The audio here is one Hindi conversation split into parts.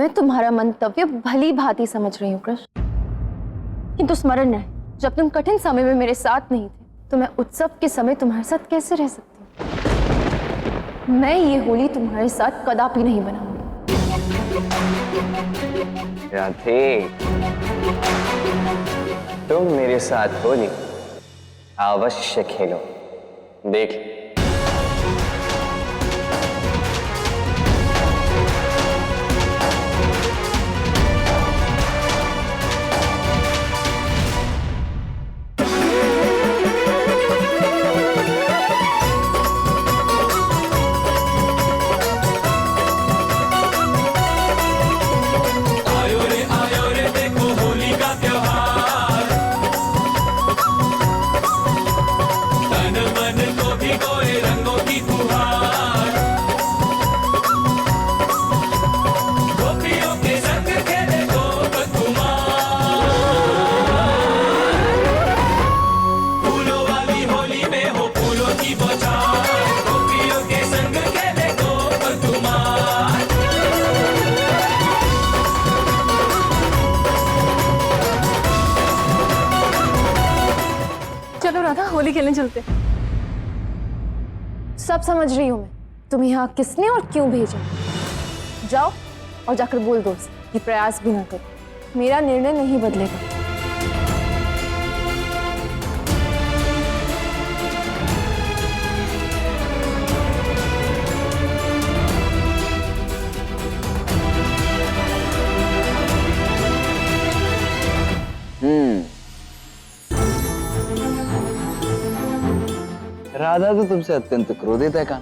मैं तुम्हारा मंतव्य भली भांति समझ रही हूँ कृष्ण, किंतु स्मरण रहे, जब तुम कठिन समय में मेरे साथ नहीं थे तो मैं उत्सव के समय तुम्हारे साथ कैसे रह सकती हूँ। मैं ये होली तुम्हारे साथ कदापि नहीं बनाऊंगी। राधे, तुम मेरे साथ होली अवश्य खेलो, देख। चलो राधा, होली खेलने चलते। सब समझ रही हूं मैं, तुम यहाँ किसने और क्यों भेजा। जाओ और जाकर बोल दो कि प्रयास भी ना करो, मेरा निर्णय नहीं बदलेगा। राधा तो तुमसे अत्यंत क्रोधित है कान,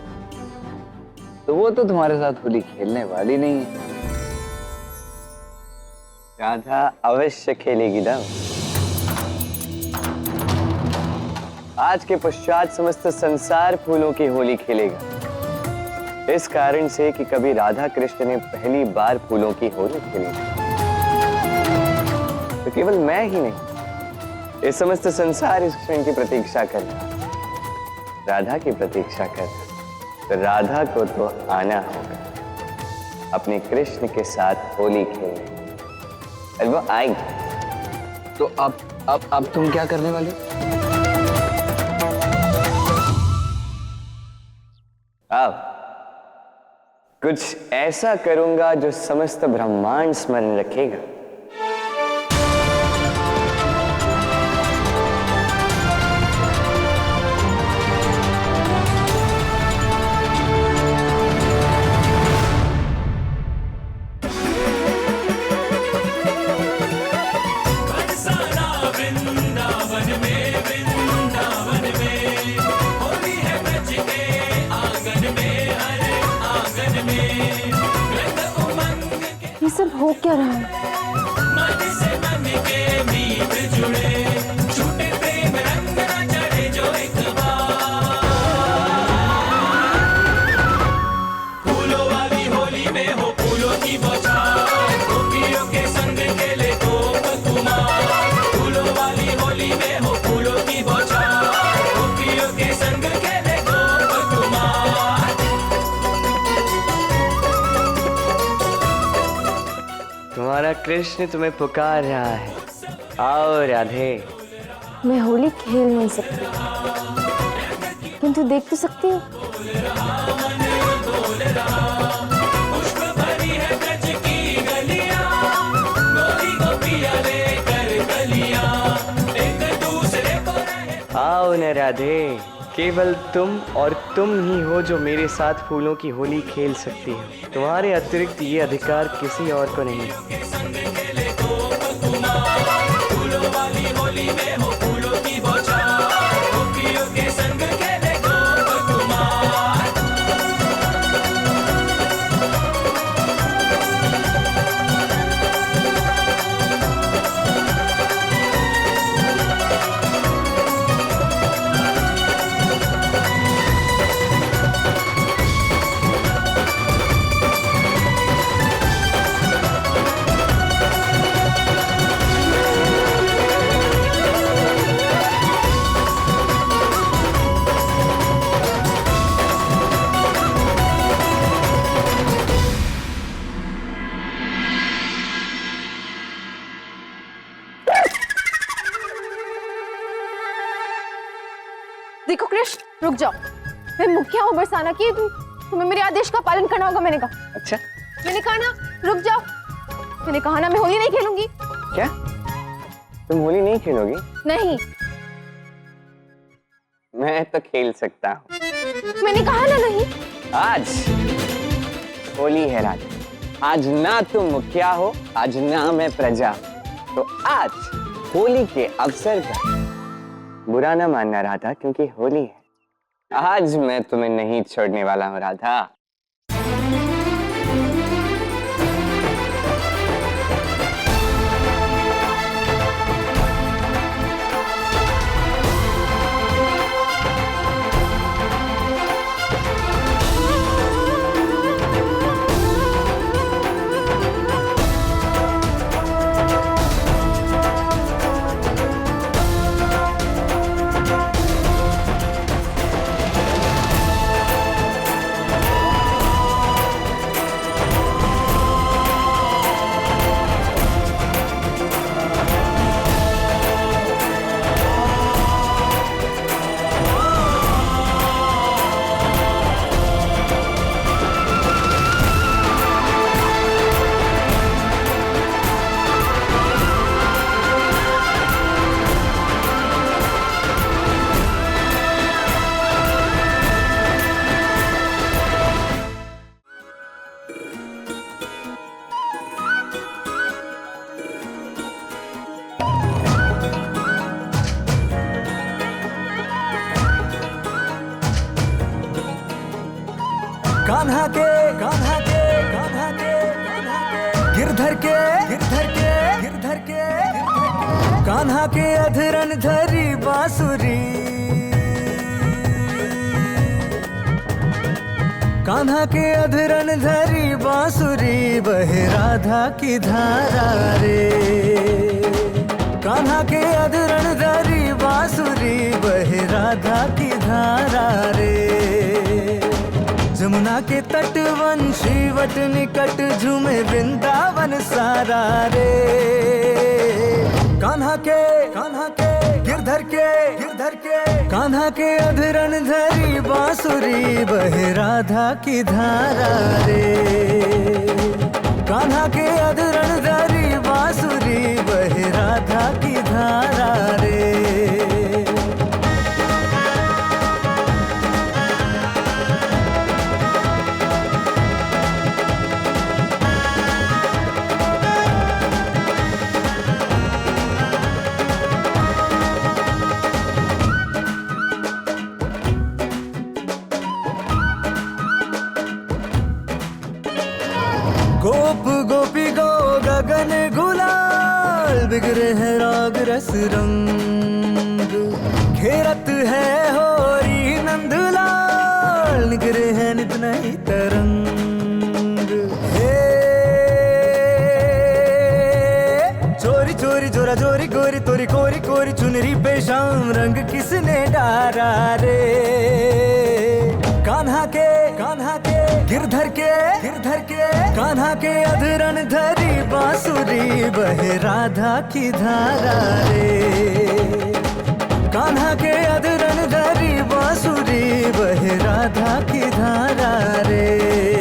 तो वो तो तुम्हारे साथ होली खेलने वाली नहीं है। राधा अवश्य खेलेगी ना। आज के पश्चात समस्त संसार फूलों की होली खेलेगा, इस कारण से कि कभी राधा कृष्ण ने पहली बार फूलों की होली खेली। तो केवल मैं ही नहीं, ये समस्त संसार इस क्षण की प्रतीक्षा कर रहा है, राधा की प्रतीक्षा कर। तो राधा को तो आना होगा अपने कृष्ण के साथ होली खेलने, और वो आएंगे। तो अब तुम क्या करने वाले? अब कुछ ऐसा करूंगा जो समस्त ब्रह्मांड स्मरण रखेगा। ये सब हो क्या रहा है? फूलों वाली होली में हो फूलों की बौछार, गोपियों के संग खेले गोप कुमार। फूलों वाली होली में हो फूलों की बौछार, गोपियों के संग खेले गोप कुमार। तुम्हारा कृष्ण तुम्हें पुकार रहा है, आओ राधे। मैं होली खेल नहीं सकती, किंतु देख तो सकती हूँ। आओ न राधे, केवल तुम और तुम ही हो जो मेरे साथ फूलों की होली खेल सकती हो। तुम्हारे अतिरिक्त ये अधिकार किसी और को नहीं। फूलों वाली होली में हो फूलों की बौछार, गोपियों के संग खेले गोप कुमार। देखो कृष्ण, रुक जाओ। मैं मुखिया हूँ बरसाना की, तुम्हें मेरे आदेश का पालन करना होगा। मैंने कहा। अच्छा, मैंने कहा ना, रुक जाओ। मैंने कहा ना, मैं होली नहीं खेलूंगी। क्या तुम होली नहीं खेलोगी? नहीं। मैं तो खेल सकता हूँ। मैंने कहा ना नहीं। आज होली है राधा, आज ना तुम मुखिया हो, आज ना मैं प्रजा, तो आज होली के अवसर पर बुरा ना मानना राधा, क्योंकि होली है। आज मैं तुम्हें नहीं छोड़ने वाला हूँ राधा। कान्हा के कान्हा के कान्हा के गिरधर के गिरधर के गिरधर के कान्हा के अधरन धरी बांसुरी, कान्हा के अधरन धरी बांसुरी, बहे राधा की धारा रे। कान्हा के अधरन धरी बांसुरी, बहे राधा की धारा रे। जमुना के तट वंशी वट निकट झूमे वृंदावन सारा रे। कान्हा के गिरधर के कान्हा के अधरन धरी बांसुरी, बहे राधा की धारा रे। कान्हा के अधरन धरी बांसुरी, बहे राधा की धारा रे। गोप गोपी गो गगन गुलाल, बिगड़े हैं राग रस रंग, घेरत है होरी नंदलाल, निगरे हैं नित नई तरंग। हे चोरी चोरी जोरा जोरी गोरी तोरी कोरी कोरी चुनरी पे शाम रंग किसने डारा रे। कान्हा के गिरधर के कान्हा के अधरन धरी बांसुरी, बहे राधा की धारा रे। कान्हा के अधरन धरी बांसुरी, बहे राधा की धारा रे।